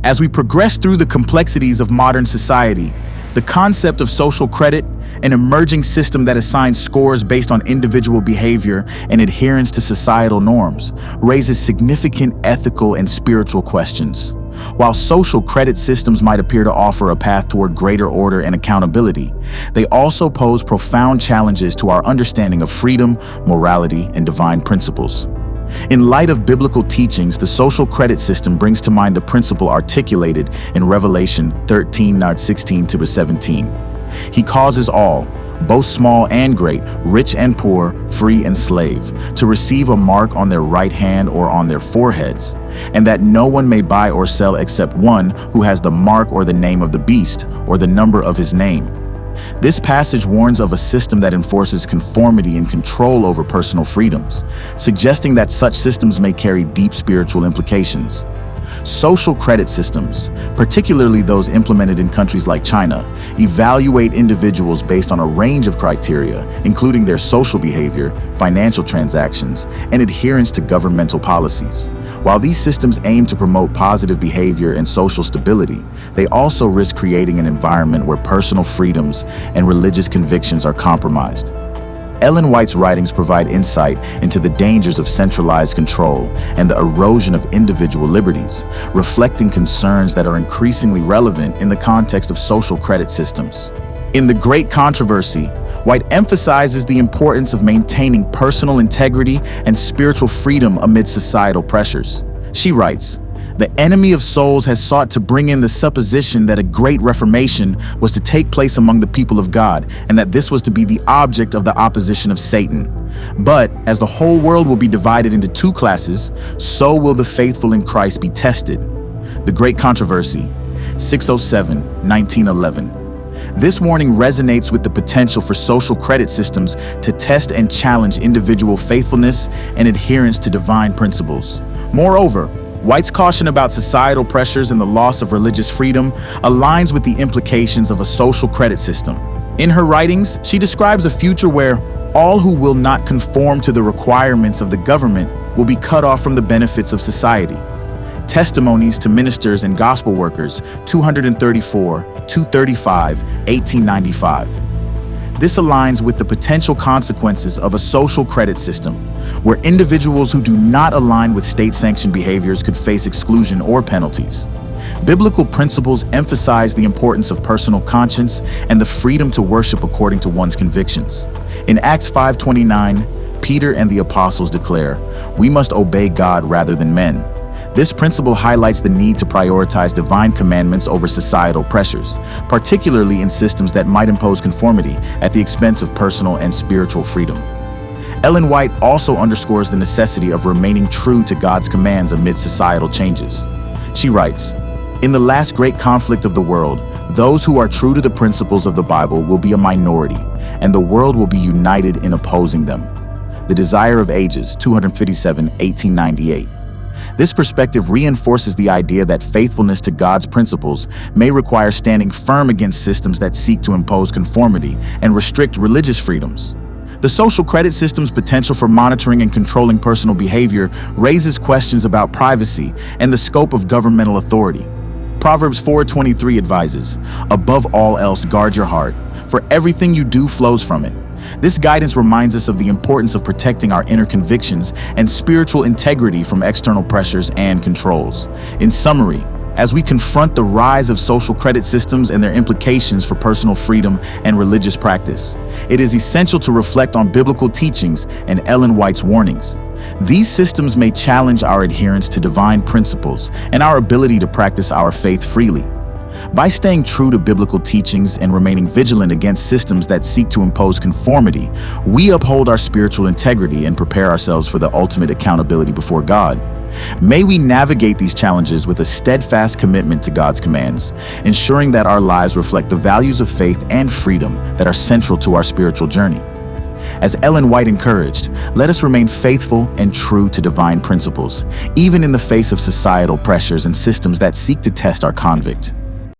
As we progress through the complexities of modern society, the concept of social credit, an emerging system that assigns scores based on individual behavior and adherence to societal norms, raises significant ethical and spiritual questions. While social credit systems might appear to offer a path toward greater order and accountability, they also pose profound challenges to our understanding of freedom, morality, and divine principles. In light of biblical teachings, the social credit system brings to mind the principle articulated in Revelation 13:16-17. He causes all, both small and great, rich and poor, free and slave, to receive a mark on their right hand or on their foreheads, and that no one may buy or sell except one who has the mark or the name of the beast or the number of his name. This passage warns of a system that enforces conformity and control over personal freedoms, suggesting that such systems may carry deep spiritual implications. Social credit systems, particularly those implemented in countries like China, evaluate individuals based on a range of criteria, including their social behavior, financial transactions, and adherence to governmental policies. While these systems aim to promote positive behavior and social stability, they also risk creating an environment where personal freedoms and religious convictions are compromised. Ellen White's writings provide insight into the dangers of centralized control and the erosion of individual liberties, reflecting concerns that are increasingly relevant in the context of social credit systems. In The Great Controversy, White emphasizes the importance of maintaining personal integrity and spiritual freedom amid societal pressures. She writes, "The enemy of souls has sought to bring in the supposition that a great reformation was to take place among the people of God, and that this was to be the object of the opposition of Satan. But as the whole world will be divided into two classes, so will the faithful in Christ be tested." The Great Controversy, 607, 1911. This warning resonates with the potential for social credit systems to test and challenge individual faithfulness and adherence to divine principles. Moreover, White's caution about societal pressures and the loss of religious freedom aligns with the implications of a social credit system. In her writings, she describes a future where all who will not conform to the requirements of the government will be cut off from the benefits of society. Testimonies to Ministers and Gospel Workers, 234, 235, 1895. This aligns with the potential consequences of a social credit system, where individuals who do not align with state-sanctioned behaviors could face exclusion or penalties. Biblical principles emphasize the importance of personal conscience and the freedom to worship according to one's convictions. In Acts 5:29, Peter and the apostles declare, "We must obey God rather than men." This principle highlights the need to prioritize divine commandments over societal pressures, particularly in systems that might impose conformity at the expense of personal and spiritual freedom. Ellen White also underscores the necessity of remaining true to God's commands amid societal changes. She writes, "In the last great conflict of the world, those who are true to the principles of the Bible will be a minority, and the world will be united in opposing them." The Desire of Ages, 257, 1898. This perspective reinforces the idea that faithfulness to God's principles may require standing firm against systems that seek to impose conformity and restrict religious freedoms. The social credit system's potential for monitoring and controlling personal behavior raises questions about privacy and the scope of governmental authority. Proverbs 4:23 advises, "Above all else, guard your heart, for everything you do flows from it." This guidance reminds us of the importance of protecting our inner convictions and spiritual integrity from external pressures and controls. In summary, as we confront the rise of social credit systems and their implications for personal freedom and religious practice, it is essential to reflect on biblical teachings and Ellen White's warnings. These systems may challenge our adherence to divine principles and our ability to practice our faith freely. By staying true to biblical teachings and remaining vigilant against systems that seek to impose conformity, we uphold our spiritual integrity and prepare ourselves for the ultimate accountability before God. May we navigate these challenges with a steadfast commitment to God's commands, ensuring that our lives reflect the values of faith and freedom that are central to our spiritual journey. As Ellen White encouraged, let us remain faithful and true to divine principles, even in the face of societal pressures and systems that seek to test our convict.